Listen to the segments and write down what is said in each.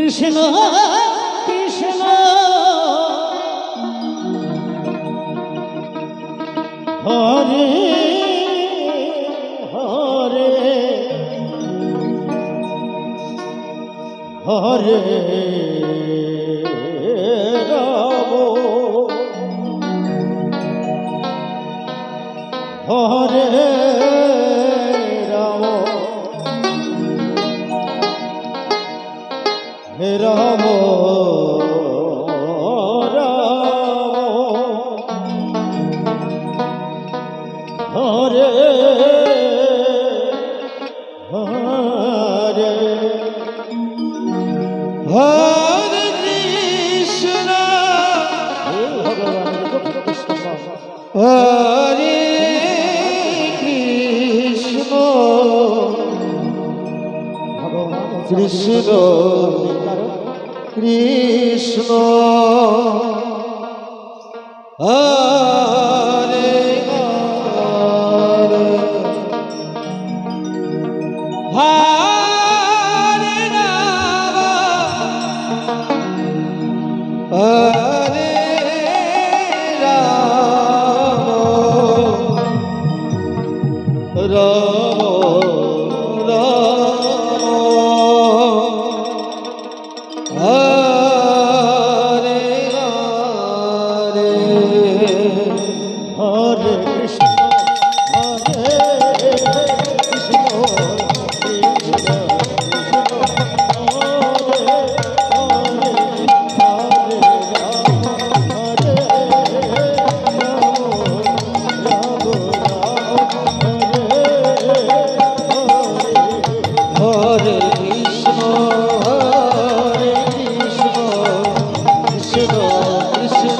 কৃষ্ণ কৃষ্ণ হরে হরে হরে রাম হরে রাম হে রাম হরে হরে হরে কৃষ্ণ হরে কৃষ্ণ কৃষ্ণ কৃষ্ণ হরে হরে হরে রাম হরে রাম রাম হরে হরে হরে কৃষ্ণ হরে কৃষ্ণ কৃষ্ণ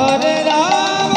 हरे राम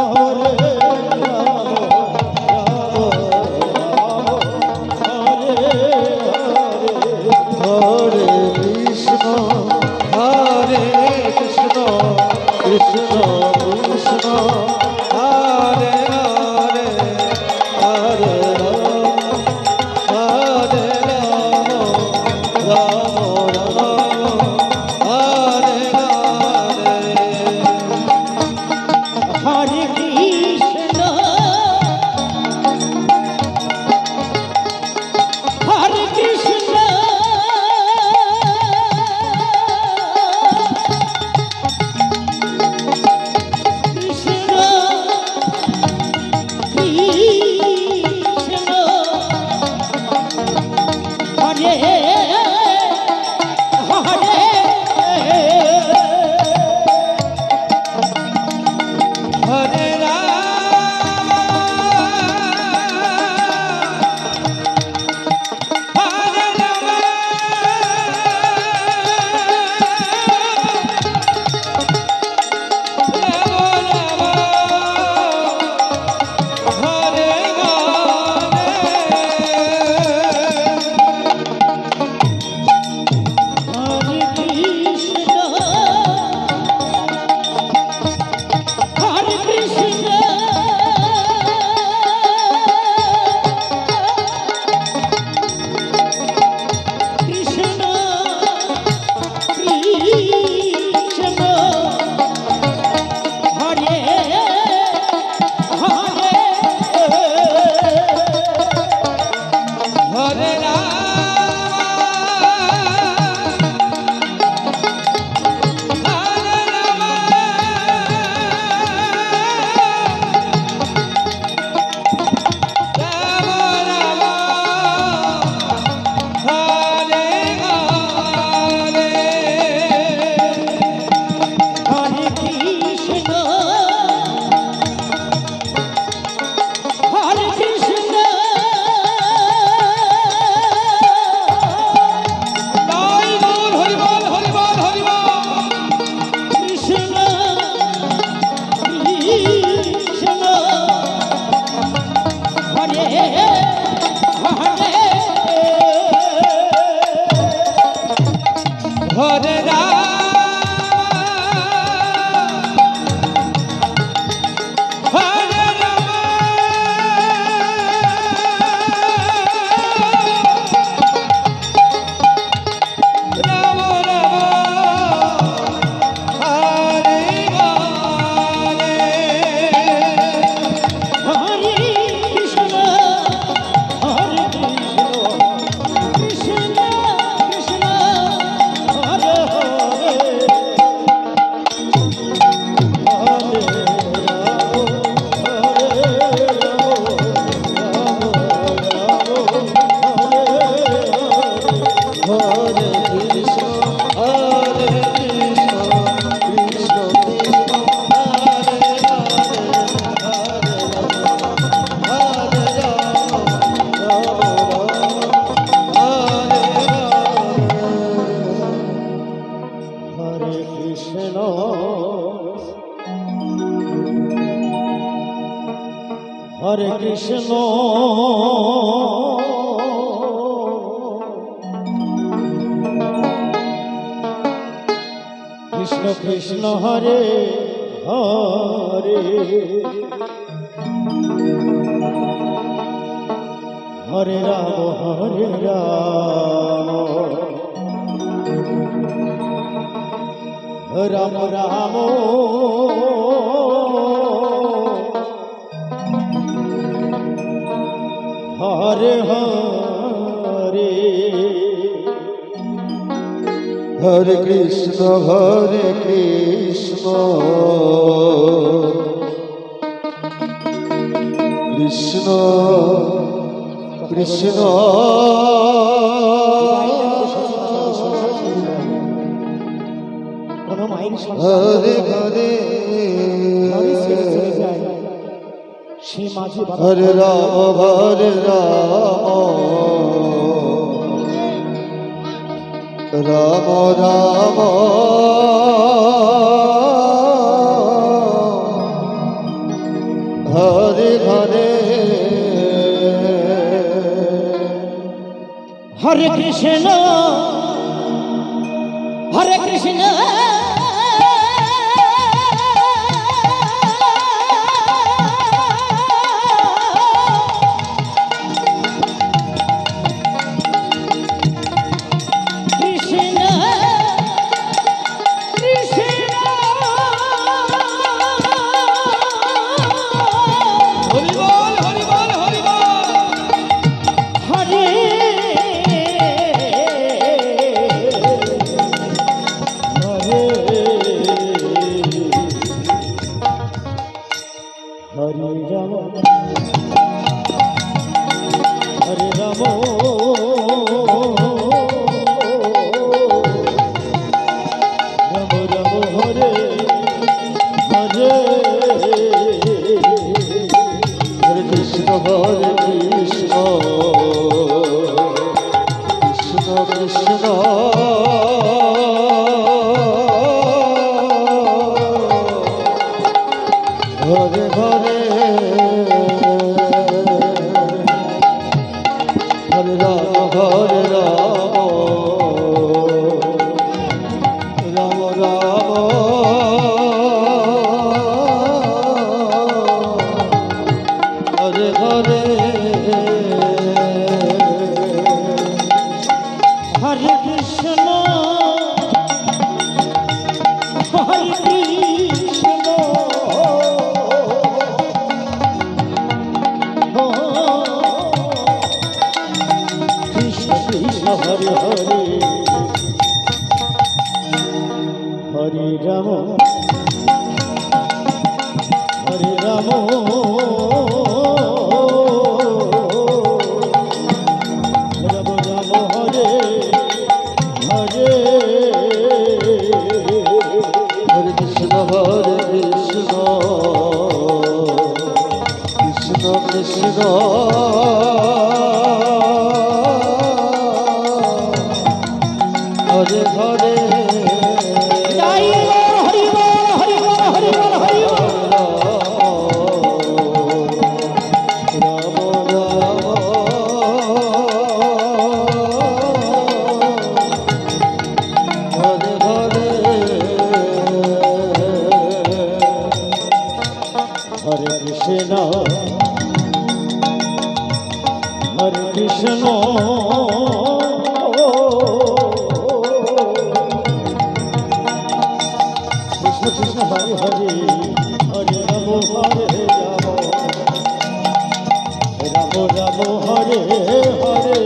हरे কৃষ্ণ কৃষ্ণ হরে হরে হরে হরে রাম রাম রাম হরে হরে হরে কৃষ্ণ হরে কৃষ্ণ কৃষ্ণ কৃষ্ণ হরে হরে হরে হরে কৃষ্ণ হরে কৃষ্ণ কৃষ্ণ কৃষ্ণ হরে হরে হরে হরে কৃষ্ণ হরে কৃষ্ণ কৃষ্ণ কৃষ্ণ হরে হরে হরে হরে কৃষ্ণ হরে কৃষ্ণ কৃষ্ণ কৃষ্ণ হরে হরে কৃষ্ণ হরে কৃষ্ণ কৃষ্ণ কৃষ্ণ হরে হরে হরে হরে রাম রাম রাম হরে কৃষ্ণ হরে কৃষ্ণ কৃষ্ণ কৃষ্ণ হরে হরে হরে রাম রাম রাম হরে হরে হরে কৃষ্ণ কৃষ্ণ কৃষ্ণ কোন মায়ের হরে হরে সে মাঝে হরে রাম রাম রাম হরে হরে হরে কৃষ্ণ হরে কৃষ্ণ হরে হরে কৃষ্ণ কৃষ্ণ কৃষ্ণ হরে হরে হরে রাম রাম হরে হরে হরে কৃষ্ণ হরে কৃষ্ণ কৃষ্ণ কৃষ্ণ হরে হরে হরে রাম হরে রাম রাম রাম হরে হরে হরে কৃষ্ণ কৃষ্ণ কৃষ্ণ হরে হরে জয় হরি বল হরি বল হরি বল হরি বল রাম রাম হরে হরে হরে কৃষ্ণ হরে কৃষ্ণ কৃষ্ণ কৃষ্ণ হরে হরে হরে রাম হরে রাম রাম রাম হরে হরে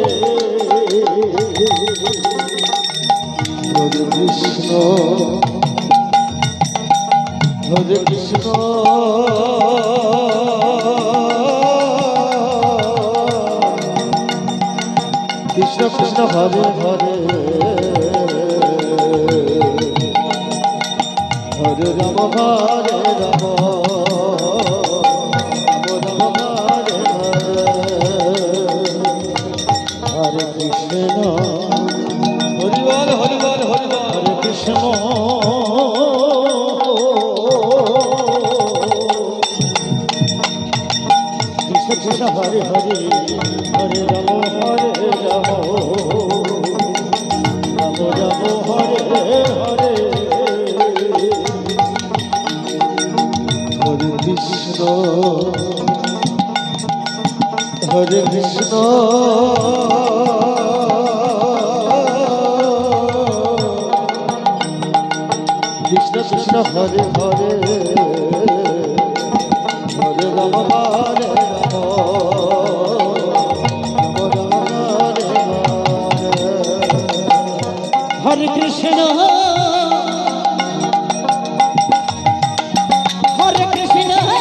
হরে কৃষ্ণ হরে কৃষ্ণ কৃষ্ণ কৃষ্ণ হরে হরে হরে রাম হরে রাম রাম রাম হরে হরে হরে কৃষ্ণ হরিবল হরিবল হরিবল হরে কৃষ্ণ কৃষ্ণ কৃষ্ণ হরে হরে হরে রাম রাম রাম হরে হরে হরে কৃষ্ণ হরে কৃষ্ণ কৃষ্ণ কৃষ্ণ হরে হরে হরে রাম হরে রাম রাম রাম হরে হরে হরে কৃষ্ণ হরে কৃষ্ণ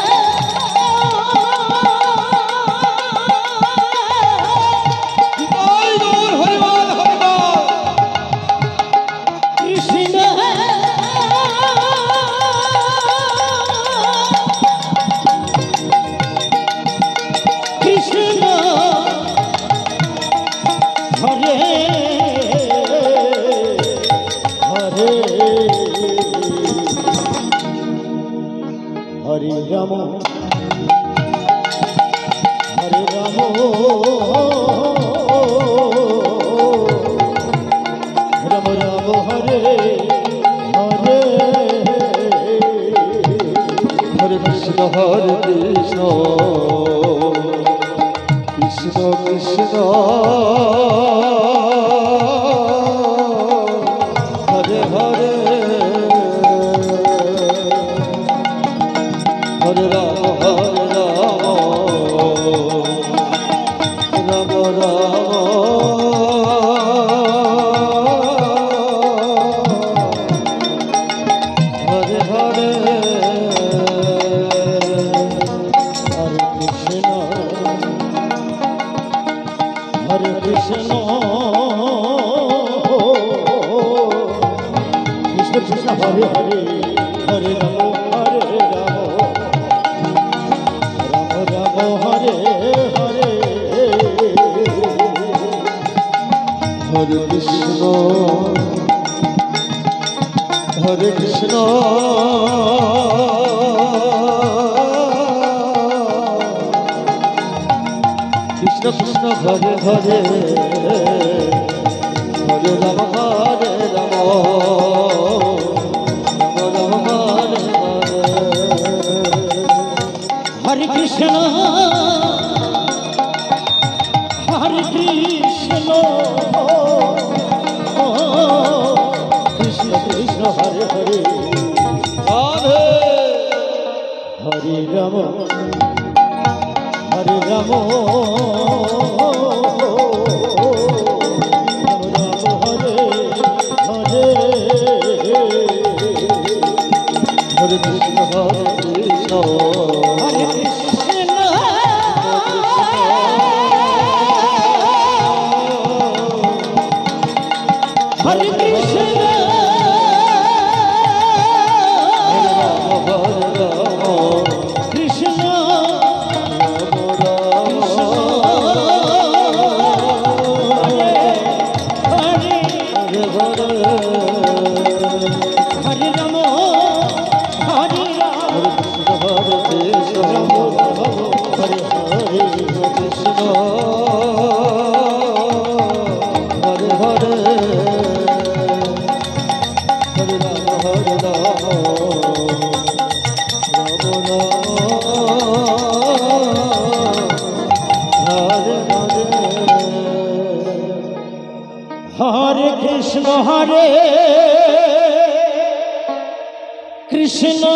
কৃষ্ণ কৃষ্ণ হরে হরে হরে রাম হরে রাম রাম রাম হরে হরে হরে কৃষ্ণ কৃষ্ণ কৃষ্ণ হরে হরে হরে রাম রাম হরে হরে হরে কৃষ্ণ হরে কৃষ্ণ কৃষ্ণ কৃষ্ণ হরে হরে হরে রাম হরে রাম হরে কৃষ্ণ হরে কৃষ্ণ কৃষ্ণ কৃষ্ণ হরে হরে হরে রাম হরে রাম রাম রাম হরে হরে কৃষ্ণ হরে কৃষ্ণ কৃষ্ণ কৃষ্ণ হরে হরে রাধে হরে রাম হরে রাম হরে কৃষ্ণ হরে কৃষ্ণ হরে কৃষ্ণ হরে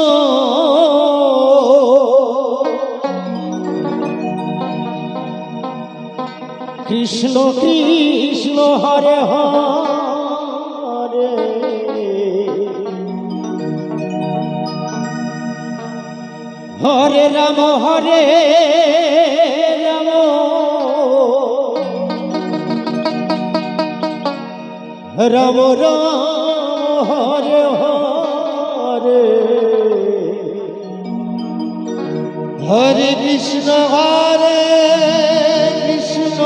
কৃষ্ণ কৃষ্ণ হরে হরে হরে রাম হরে রাম হরে হরে হরে কৃষ্ণ হরে কৃষ্ণ কৃষ্ণ কৃষ্ণ হরে হরে হরে রাম রাম রাম হরে হরে হরে কৃষ্ণ হরে কৃষ্ণ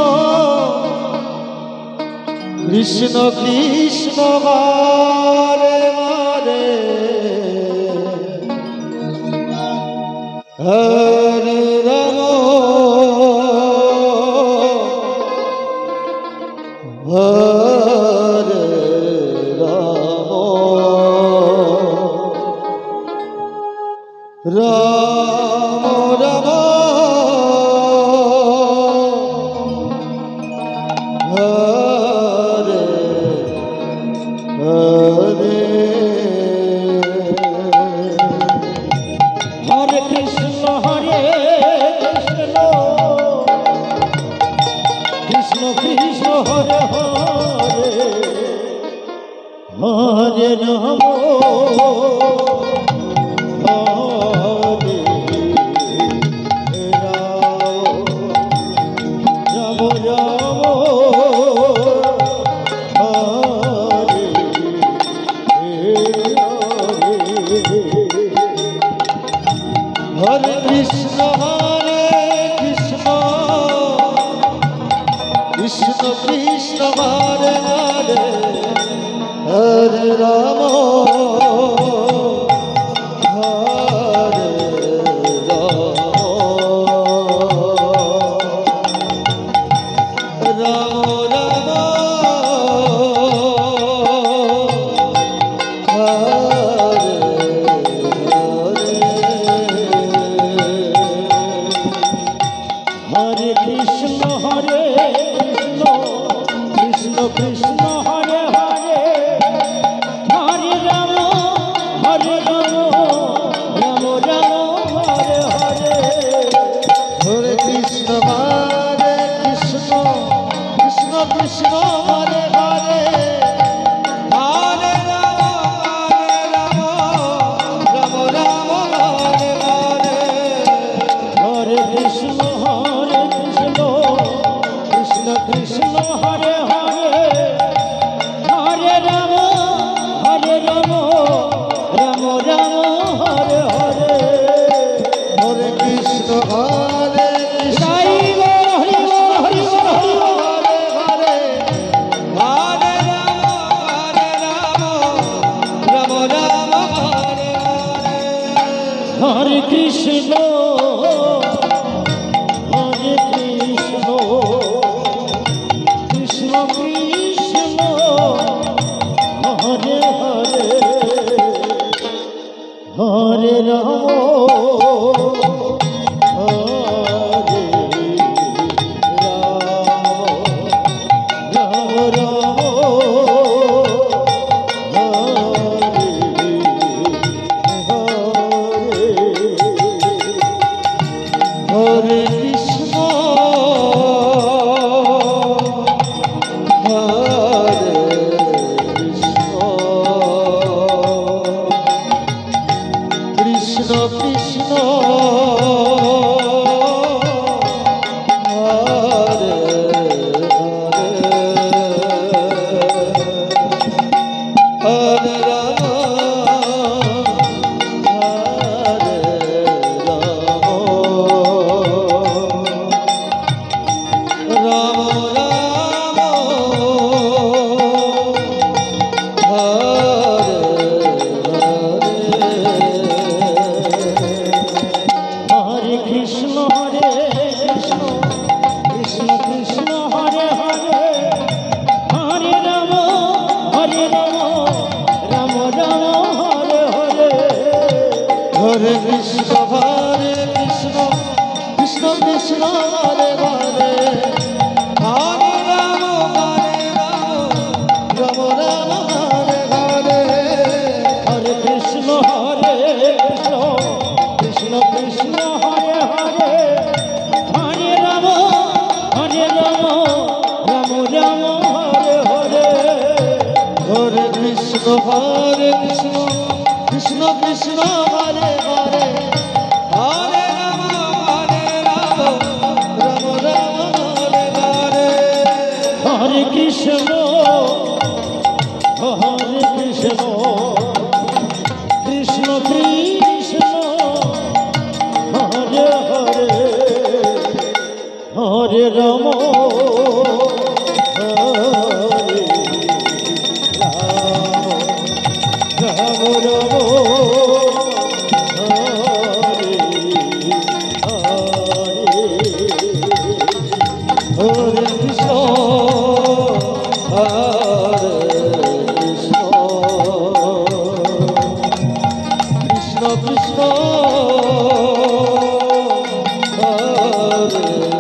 কৃষ্ণ কৃষ্ণ হরে হরে হরে রাম হরে রাম রাম রাম হরে হরে হরে কৃষ্ণ হরে কৃষ্ণ কৃষ্ণ কৃষ্ণ হরে হরে হরে রাম হরে কৃষ্ণ হরে কৃষ্ণ কৃষ্ণ কৃষ্ণ হরে হরে হরে রাম হরে রাম রাম হরে হরে কৃষ্ণ হরে কৃষ্ণ কৃষ্ণ কৃষ্ণ হরে হরে হরে রাম রাম রাম হরে হরে হরে কৃষ্ণ হরে কৃষ্ণ কৃষ্ণ কৃষ্ণ হরে হরে হরে রাম রাম রাম হরে হরে হরে কৃষ্ণ কৃষ্ণ কৃষ্ণ হরে হরে হরে রাম রাম রাম হরে হরে হরে কৃষ্ণ হরে কৃষ্ণ হরি বল হরি বল হরি বল হরি বল হরে হরে হরে কৃষ্ণ হরে কৃষ্ণ কৃষ্ণ কৃষ্ণ হরে হরে হরে রাম হরে রাম রাম রাম হরে কৃষ্ণ হরে কৃষ্ণ কৃষ্ণ কৃষ্ণ হরে হরে রাম হরে রাম রাম হরে হরে কৃষ্ণ হরে কৃষ্ণ কৃষ্ণ কৃষ্ণ হরে হরে হরে রাম রাম রাম হরে হরে হরে কৃষ্ণ কৃষ্ণ কৃষ্ণ হরে হরে হরে রাম রাম রাম হরে হরে হরে কৃষ্ণ কৃষ্ণ কৃষ্ণ কৃষ্ণ হরে হরে হরে রাম রাম রাম হরে হরে হরে কৃষ্ণ কৃষ্ণ কৃষ্ণ হরে হরে হরে রাম রাম রাম হরে হরে হরে কৃষ্ণ কৃষ্ণ কৃষ্ণ হরে হরে হরে রাম হরে রাম রাম হরে হরে হরে কৃষ্ণ হরে কৃষ্ণ কৃষ্ণ কৃষ্ণ হরে